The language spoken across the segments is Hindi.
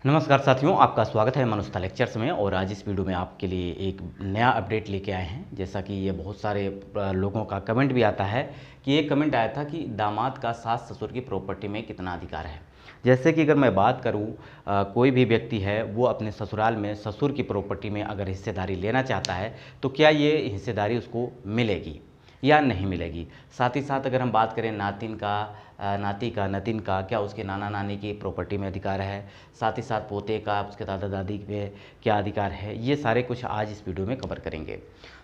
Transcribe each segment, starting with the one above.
नमस्कार साथियों, आपका स्वागत है मनुष्यता लेक्चर्स में। और आज इस वीडियो में आपके लिए एक नया अपडेट लेके आए हैं। जैसा कि ये बहुत सारे लोगों का कमेंट भी आता है कि एक कमेंट आया था कि दामाद का सास ससुर की प्रॉपर्टी में कितना अधिकार है। जैसे कि अगर मैं बात करूं, कोई भी व्यक्ति है वो अपने ससुराल में ससुर की प्रॉपर्टी में अगर हिस्सेदारी लेना चाहता है तो क्या ये हिस्सेदारी उसको मिलेगी या नहीं मिलेगी। साथ ही साथ अगर हम बात करें नातिन का, नाती का, नतिन का, क्या उसके नाना नानी की प्रॉपर्टी में अधिकार है। साथ ही साथ पोते का, उसके दादा दादी पे क्या अधिकार है। ये सारे कुछ आज इस वीडियो में कवर करेंगे।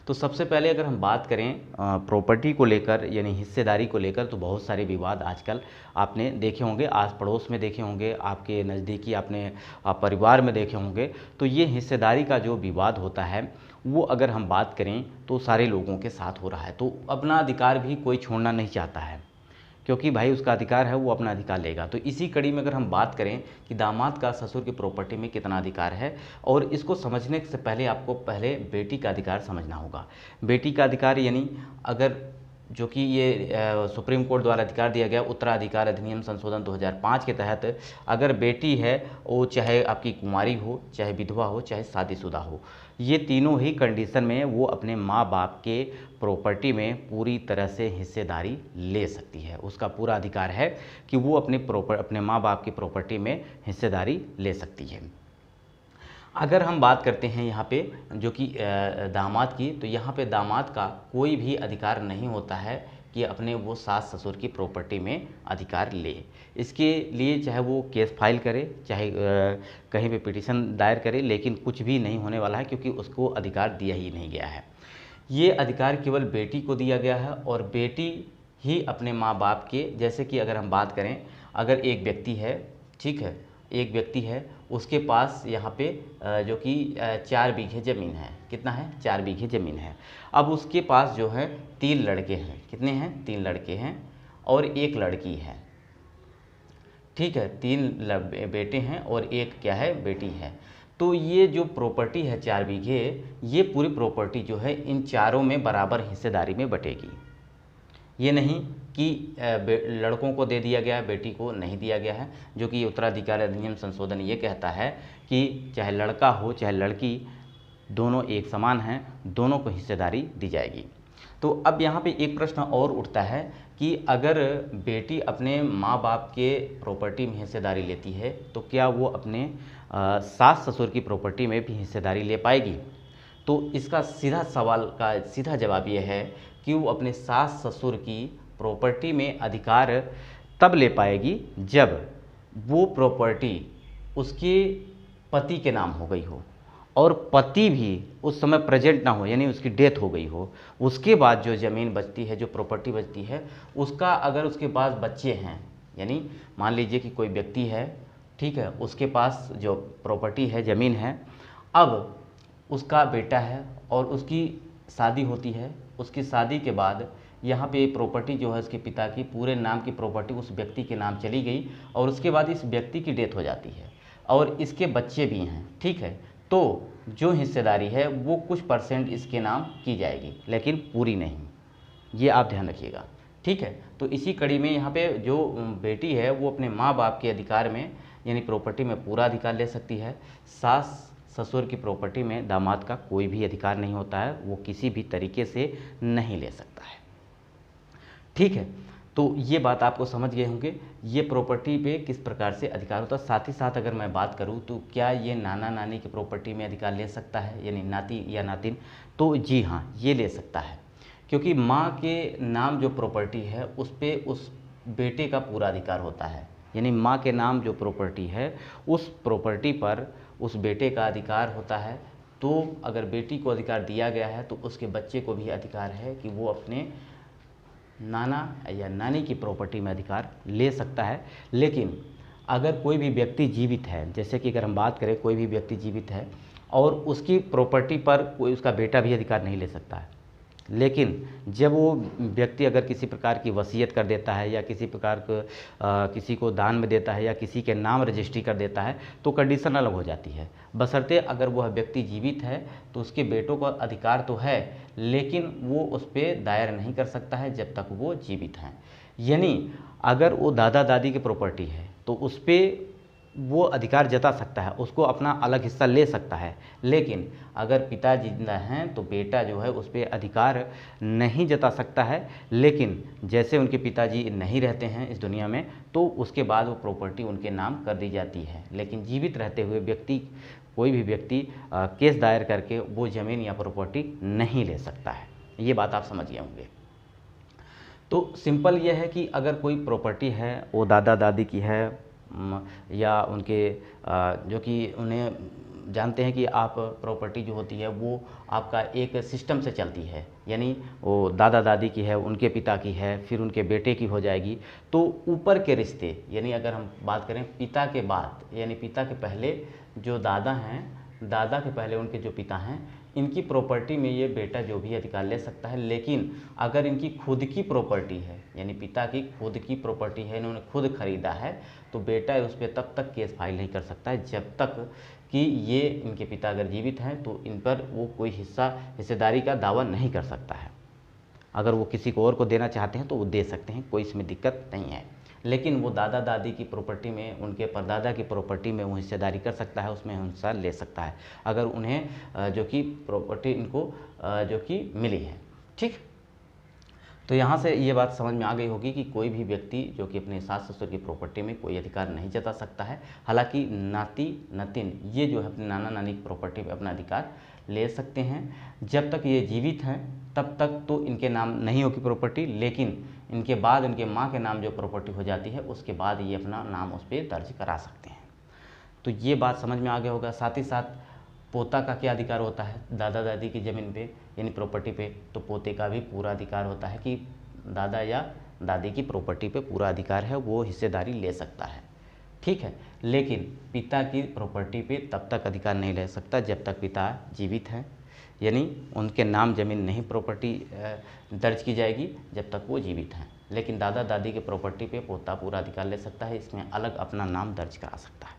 तो सबसे पहले अगर हम बात करें प्रॉपर्टी को लेकर यानी हिस्सेदारी को लेकर, तो बहुत सारे विवाद आजकल आपने देखे होंगे, आस पड़ोस में देखे होंगे, आपके नज़दीकी आपने परिवार में देखे होंगे। तो ये हिस्सेदारी का जो विवाद होता है वो अगर हम बात करें तो सारे लोगों के साथ हो रहा है। तो अपना अधिकार भी कोई छोड़ना नहीं चाहता है, क्योंकि भाई उसका अधिकार है, वो अपना अधिकार लेगा। तो इसी कड़ी में अगर हम बात करें कि दामाद का ससुर की प्रॉपर्टी में कितना अधिकार है, और इसको समझने से पहले आपको पहले बेटी का अधिकार समझना होगा। बेटी का अधिकार यानी अगर जो कि ये सुप्रीम कोर्ट द्वारा अधिकार दिया गया उत्तराधिकार अधिनियम संशोधन 2005 के तहत, अगर बेटी है वो चाहे आपकी कुंवारी हो, चाहे विधवा हो, चाहे शादीशुदा हो, ये तीनों ही कंडीशन में वो अपने माँ बाप के प्रॉपर्टी में पूरी तरह से हिस्सेदारी ले सकती है। उसका पूरा अधिकार है कि वो अपने माँ बाप की प्रॉपर्टी में हिस्सेदारी ले सकती है। अगर हम बात करते हैं यहाँ पे जो कि दामाद की, तो यहाँ पे दामाद का कोई भी अधिकार नहीं होता है कि अपने वो सास ससुर की प्रॉपर्टी में अधिकार ले। इसके लिए चाहे वो केस फाइल करे, चाहे कहीं पे पिटीशन दायर करे, लेकिन कुछ भी नहीं होने वाला है, क्योंकि उसको अधिकार दिया ही नहीं गया है। ये अधिकार केवल बेटी को दिया गया है, और बेटी ही अपने माँ बाप के, जैसे कि अगर हम बात करें, अगर एक व्यक्ति है, ठीक है, एक व्यक्ति है, उसके पास यहाँ पे जो कि 4 बीघे ज़मीन है। कितना है? 4 बीघे ज़मीन है। अब उसके पास जो है 3 लड़के हैं। कितने हैं? 3 लड़के हैं और 1 लड़की है। ठीक है, 3 बेटे हैं और 1 क्या है? बेटी है। तो ये जो प्रॉपर्टी है 4 बीघे, ये पूरी प्रॉपर्टी जो है इन चारों में बराबर हिस्सेदारी में बटेगी। ये नहीं कि लड़कों को दे दिया गया है, बेटी को नहीं दिया गया है। जो कि उत्तराधिकार अधिनियम संशोधन ये कहता है कि चाहे लड़का हो चाहे लड़की, दोनों एक समान हैं, दोनों को हिस्सेदारी दी जाएगी। तो अब यहाँ पे एक प्रश्न और उठता है कि अगर बेटी अपने माँ बाप के प्रॉपर्टी में हिस्सेदारी लेती है तो क्या वो अपने सास ससुर की प्रॉपर्टी में भी हिस्सेदारी ले पाएगी? तो इसका सीधा सवाल का सीधा जवाब ये है कि वो अपने सास ससुर की प्रॉपर्टी में अधिकार तब ले पाएगी जब वो प्रॉपर्टी उसके पति के नाम हो गई हो, और पति भी उस समय प्रेजेंट ना हो, यानी उसकी डेथ हो गई हो। उसके बाद जो ज़मीन बचती है, जो प्रॉपर्टी बचती है, उसका अगर उसके पास बच्चे हैं, यानी मान लीजिए कि कोई व्यक्ति है, ठीक है, उसके पास जो प्रॉपर्टी है, ज़मीन है, अब उसका बेटा है और उसकी शादी होती है। उसकी शादी के बाद यहाँ पे प्रॉपर्टी जो है उसके पिता की पूरे नाम की प्रॉपर्टी उस व्यक्ति के नाम चली गई, और उसके बाद इस व्यक्ति की डेथ हो जाती है और इसके बच्चे भी हैं, ठीक है। तो जो हिस्सेदारी है वो कुछ परसेंट इसके नाम की जाएगी, लेकिन पूरी नहीं। ये आप ध्यान रखिएगा, ठीक है। तो इसी कड़ी में यहाँ पे जो बेटी है वो अपने माँ बाप के अधिकार में यानी प्रॉपर्टी में पूरा अधिकार ले सकती है। सास ससुर की प्रॉपर्टी में दामाद का कोई भी अधिकार नहीं होता है, वो किसी भी तरीके से नहीं ले सकता है, ठीक है। तो ये बात आपको समझ गए होंगे, ये प्रॉपर्टी पे किस प्रकार से अधिकार होता है। साथ ही साथ अगर मैं बात करूँ तो क्या ये नाना नानी की प्रॉपर्टी में अधिकार ले सकता है, यानी नाती या नातिन? तो जी हाँ, ये ले सकता है, क्योंकि माँ के नाम जो प्रॉपर्टी है उस पर उस बेटे का पूरा अधिकार होता है। यानी माँ के नाम जो प्रॉपर्टी है उस प्रॉपर्टी पर उस बेटे का अधिकार होता है। तो अगर बेटी को अधिकार दिया गया है तो उसके बच्चे को भी अधिकार है कि वो अपने नाना या नानी की प्रॉपर्टी में अधिकार ले सकता है। लेकिन अगर कोई भी व्यक्ति जीवित है, जैसे कि अगर हम बात करें कोई भी व्यक्ति जीवित है और उसकी प्रॉपर्टी पर कोई उसका बेटा भी अधिकार नहीं ले सकता है, लेकिन जब वो व्यक्ति अगर किसी प्रकार की वसीयत कर देता है या किसी प्रकार किसी को दान में देता है या किसी के नाम रजिस्ट्री कर देता है, तो कंडीशन अलग हो जाती है। बशर्ते अगर वह व्यक्ति जीवित है तो उसके बेटों का अधिकार तो है, लेकिन वो उस पर दायर नहीं कर सकता है जब तक वो जीवित हैं। यानी अगर वो दादा दादी की प्रॉपर्टी है तो उस पर वो अधिकार जता सकता है, उसको अपना अलग हिस्सा ले सकता है। लेकिन अगर पिता जिंदा हैं तो बेटा जो है उस पर अधिकार नहीं जता सकता है। लेकिन जैसे उनके पिताजी नहीं रहते हैं इस दुनिया में, तो उसके बाद वो प्रॉपर्टी उनके नाम कर दी जाती है। लेकिन जीवित रहते हुए व्यक्ति, कोई भी व्यक्ति केस दायर करके वो ज़मीन या प्रॉपर्टी नहीं ले सकता है। ये बात आप समझ गए होंगे। तो सिंपल ये है कि अगर कोई प्रॉपर्टी है वो दादा दादी की है या उनके जो कि उन्हें जानते हैं कि आप प्रॉपर्टी जो होती है वो आपका एक सिस्टम से चलती है, यानी वो दादा दादी की है, उनके पिता की है, फिर उनके बेटे की हो जाएगी। तो ऊपर के रिश्ते, यानी अगर हम बात करें पिता के बाद, यानी पिता के पहले जो दादा हैं, दादा के पहले उनके जो पिता हैं, इनकी प्रॉपर्टी में ये बेटा जो भी अधिकार ले सकता है। लेकिन अगर इनकी खुद की प्रॉपर्टी है, यानी पिता की खुद की प्रॉपर्टी है, इन्होंने खुद खरीदा है, तो बेटा उस पर तब तक केस फाइल नहीं कर सकता है जब तक कि ये इनके पिता अगर जीवित हैं तो इन पर वो कोई हिस्सेदारी का दावा नहीं कर सकता है। अगर वो किसी को और को देना चाहते हैं तो वो दे सकते हैं, कोई इसमें दिक्कत नहीं है। लेकिन वो दादा दादी की प्रॉपर्टी में, उनके परदादा की प्रॉपर्टी में वो हिस्सेदारी कर सकता है, उसमें हिस्सा ले सकता है अगर उन्हें जो कि प्रॉपर्टी इनको जो कि मिली है। ठीक, तो यहाँ से ये बात समझ में आ गई होगी कि कोई भी व्यक्ति जो कि अपने सास ससुर की प्रॉपर्टी में कोई अधिकार नहीं जता सकता है। हालांकि नाती नातिन ये जो है अपने नाना नानी की प्रॉपर्टी पे अपना अधिकार ले सकते हैं। जब तक ये जीवित हैं तब तक तो इनके नाम नहीं होगी प्रॉपर्टी, लेकिन इनके बाद इनके माँ के नाम जो प्रॉपर्टी हो जाती है उसके बाद ये अपना नाम उस पर दर्ज करा सकते हैं। तो ये बात समझ में आ गया होगा। साथ ही साथ पोता का क्या अधिकार होता है दादा दादी की ज़मीन पे, यानी प्रॉपर्टी पे, तो पोते का भी पूरा अधिकार होता है कि दादा या दादी की प्रॉपर्टी पे पूरा अधिकार है, वो हिस्सेदारी ले सकता है। ठीक है, लेकिन पिता की प्रॉपर्टी पे तब तक अधिकार नहीं ले सकता जब तक पिता जीवित हैं, यानी उनके नाम ज़मीन नहीं प्रॉपर्टी दर्ज की जाएगी जब तक वो जीवित हैं। लेकिन दादा दादी के प्रॉपर्टी पे पोता पूरा अधिकार ले सकता है, इसमें अलग अपना नाम दर्ज करा सकता है।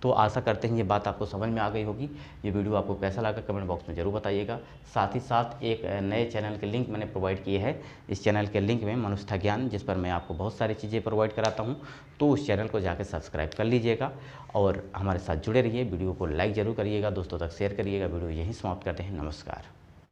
तो आशा करते हैं ये बात आपको समझ में आ गई होगी। ये वीडियो आपको कैसा लगा कमेंट बॉक्स में ज़रूर बताइएगा। साथ ही साथ एक नए चैनल के लिंक मैंने प्रोवाइड किए हैं। इस चैनल के लिंक में मनुष्यता ज्ञान, जिस पर मैं आपको बहुत सारी चीज़ें प्रोवाइड कराता हूँ, तो उस चैनल को जाकर सब्सक्राइब कर लीजिएगा और हमारे साथ जुड़े रहिए। वीडियो को लाइक ज़रूर करिएगा, दोस्तों तक शेयर करिएगा। वीडियो यहीं समाप्त करते हैं। नमस्कार।